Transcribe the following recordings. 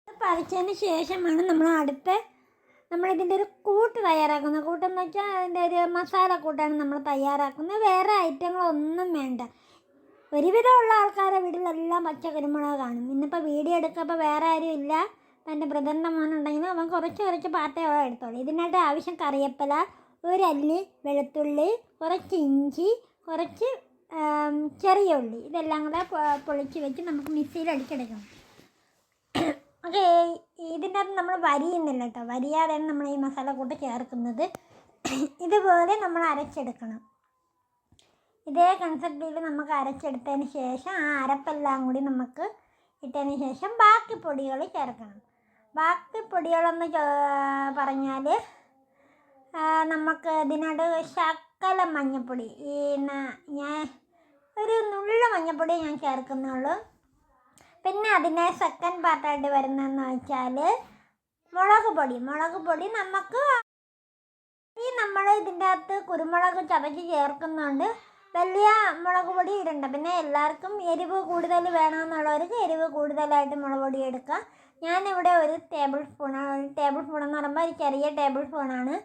പറിച്ചതിന് ശേഷമാണ് നമ്മളിതിൻ്റെ ഒരു കൂട്ട് തയ്യാറാക്കുന്നത്. കൂട്ടെന്ന് വെച്ചാൽ അതിൻ്റെ ഒരു മസാല കൂട്ടാണ് നമ്മൾ തയ്യാറാക്കുന്നത്. വേറെ ഐറ്റങ്ങളൊന്നും വേണ്ട. ഒരുവിധമുള്ള ആൾക്കാരുടെ വീട്ടിലെല്ലാം പച്ച കുരുമുളക് കാണും. ഇന്നിപ്പോൾ വീഡിയോ എടുക്കുമ്പോൾ വേറെ ആരും ഇല്ല, എൻ്റെ ബ്രദറിൻ്റെ മോനുണ്ടെങ്കിലും അവൻ കുറച്ച് പാട്ടയോ എടുത്തോളൂ. ഇതിനായിട്ട് ആവശ്യം കറിവേപ്പില, ഒരല്ലി വെളുത്തുള്ളി, കുറച്ച് ഇഞ്ചി, കുറച്ച് ചെറിയ ഉള്ളി, ഇതെല്ലാം കൂടെ പൊളിച്ച് വെച്ച് നമുക്ക് മിക്സിയിൽ അടിച്ചെടുക്കണം. ഓക്കെ, ഇതിൻ്റെ അകത്ത് നമ്മൾ വരിയുന്നില്ല കേട്ടോ, വരിയാതെയാണ് നമ്മൾ ഈ മസാല കൂട്ട് ചേർക്കുന്നത്. ഇതുപോലെ നമ്മൾ അരച്ചെടുക്കണം. ഇതേ കൺസെപ്റ്റിൽ നമുക്ക് അരച്ചെടുത്തതിന് ശേഷം ആ അരപ്പെല്ലാം കൂടി നമുക്ക് ഇട്ടതിന് ശേഷം ബാക്കി പൊടികൾ ചേർക്കണം. ബാക്കി പൊടികളെന്ന് പറഞ്ഞാൽ നമുക്ക് ഇതിനകത്ത് ശകല മഞ്ഞൾപ്പൊടി, ഞാൻ ഒരു നുള്ളു മഞ്ഞൾപ്പൊടി ഞാൻ ചേർക്കുന്നുള്ളൂ. പിന്നെ അതിനെ സെക്കൻഡ് പാർട്ടായിട്ട് വരുന്നതെന്ന് വെച്ചാൽ മുളക് പൊടി നമുക്ക് നമ്മൾ ഇതിൻ്റെ അകത്ത് കുരുമുളക് ചതച്ച് ചേർക്കുന്നുണ്ട്. വലിയ മുളക് പൊടി ഇടണ്ട. പിന്നെ എല്ലാവർക്കും എരിവ് കൂടുതൽ വേണമെന്നുള്ളവർക്ക് എരിവ് കൂടുതലായിട്ട് മുളക് പൊടി എടുക്കുക. ഞാനിവിടെ ഒരു ടേബിൾ സ്പൂൺ എന്ന് പറയുമ്പോൾ ഒരു ചെറിയ ടേബിൾ സ്പൂണാണ്.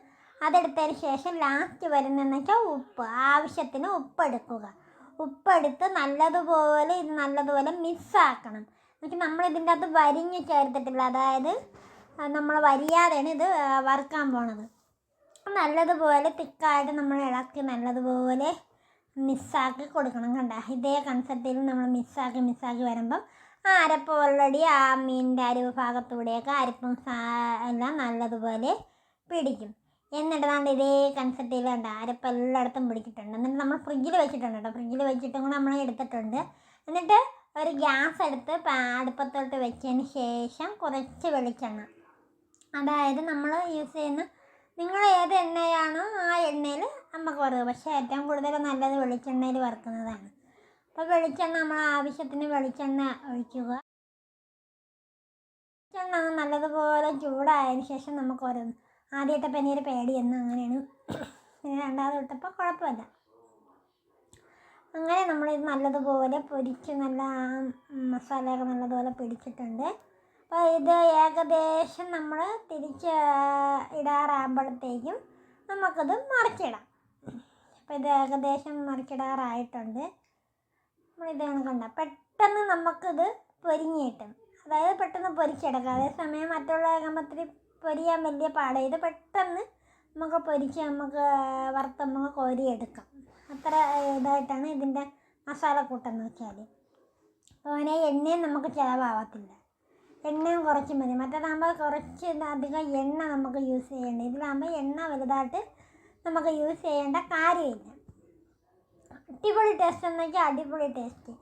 അതെടുത്തതിന് ശേഷം ലാസ്റ്റ് വരുന്നതെന്ന് വെച്ചാൽ ഉപ്പ്, ആവശ്യത്തിന് ഉപ്പെടുക്കുക. ഉപ്പെടുത്ത് നല്ലതുപോലെ മിക്സാക്കണം. എന്നുവെച്ചാൽ നമ്മളിതിൻ്റെ അകത്ത് വരിഞ്ഞ് ചേർത്തിട്ടില്ല, അതായത് നമ്മൾ വരിയാതെയാണ് ഇത് വറുക്കാൻ പോണത്. നല്ലതുപോലെ തിക്കായിട്ട് നമ്മൾ ഇളക്കി നല്ലതുപോലെ മിക്സാക്കി കൊടുക്കണം. കണ്ട, ഇതേ കൺസെപ്റ്റിൽ നമ്മൾ മിക്സാക്കി വരുമ്പം ആ അരപ്പ് ഓൾറെഡി ആ മീനിൻ്റെ അരിവ് ഭാഗത്തൂടെയൊക്കെ അരപ്പും എല്ലാം നല്ലതുപോലെ പിടിക്കും. എന്നിട്ട് ഇതേ കൺസെപ്റ്റിൽ കണ്ട അരപ്പ് എല്ലായിടത്തും പിടിച്ചിട്ടുണ്ട്. എന്നിട്ട് നമ്മൾ ഫ്രിഡ്ജിൽ വെച്ചിട്ടുണ്ട് കേട്ടോ, ഫ്രിഡ്ജിൽ വെച്ചിട്ടും കൂടെ നമ്മൾ എടുത്തിട്ടുണ്ട്. എന്നിട്ട് ഒരു ഗ്യാസ് എടുത്ത് അടുപ്പത്തോട്ട് വെച്ചതിന് ശേഷം കുറച്ച് വെളിച്ചെണ്ണ, അതായത് നമ്മൾ യൂസ് ചെയ്യുന്ന നിങ്ങൾ ഏത് എണ്ണയാണോ ആ എണ്ണയിൽ നമുക്ക് വറുക്കുക. പക്ഷേ ഏറ്റവും കൂടുതൽ നല്ലത് വെളിച്ചെണ്ണയിൽ വറുക്കുന്നതാണ്. അപ്പോൾ വെളിച്ചെണ്ണ നമ്മൾ ആവശ്യത്തിന് വെളിച്ചെണ്ണ ഒഴിക്കുക. വെളിച്ചെണ്ണ നല്ലതുപോലെ ചൂടായതിന് ശേഷം നമുക്ക് ഓരോന്ന്, ആദ്യമായിട്ടപ്പോൾ എനിക്കൊരു പേടിയെന്ന് അങ്ങനെയാണ്, പിന്നെ രണ്ടാമത് ഇട്ടപ്പോൾ കുഴപ്പമില്ല. അങ്ങനെ നമ്മളിത് നല്ലതുപോലെ പൊരിച്ച് നല്ല മസാലയൊക്കെ നല്ലതുപോലെ പിടിച്ചിട്ടുണ്ട്. അപ്പോൾ ഇത് ഏകദേശം നമ്മൾ തിരിച്ച് ഇടാറാകുമ്പോഴത്തേക്കും നമുക്കത് മറിച്ചിടാം. അപ്പോൾ ഇത് ഏകദേശം മറിച്ചിടാറായിട്ടുണ്ട്. നമ്മളിത് കണ്ട പെട്ടെന്ന് നമുക്കിത് പൊരിഞ്ഞ് കിട്ടും, അതായത് പെട്ടെന്ന് പൊരിച്ചെടുക്കാം. അതേസമയം മറ്റുള്ള പൊരിയാൻ വലിയ പാടാണ്. ഇത് പെട്ടെന്ന് നമുക്ക് പൊരിച്ച് നമുക്ക് വറുത്ത് നമുക്ക് കോരിയെടുക്കാം. അത്ര ഇതായിട്ടാണ് ഇതിൻ്റെ മസാലക്കൂട്ടെന്ന് വെച്ചാൽ. അപ്പോൾ അതിനെ എണ്ണയും നമുക്ക് ചിലവാകത്തില്ല, എണ്ണയും കുറച്ച് മതി. മറ്റേതാകുമ്പോൾ കുറച്ച് അധികം എണ്ണ നമുക്ക് യൂസ് ചെയ്യേണ്ട. ഇതിലാകുമ്പോൾ എണ്ണ വലുതായിട്ട് നമുക്ക് യൂസ് ചെയ്യേണ്ട കാര്യമില്ല. അടിപൊളി ടേസ്റ്റ് എന്ന് വെച്ചാൽ അടിപൊളി ടേസ്റ്റ്.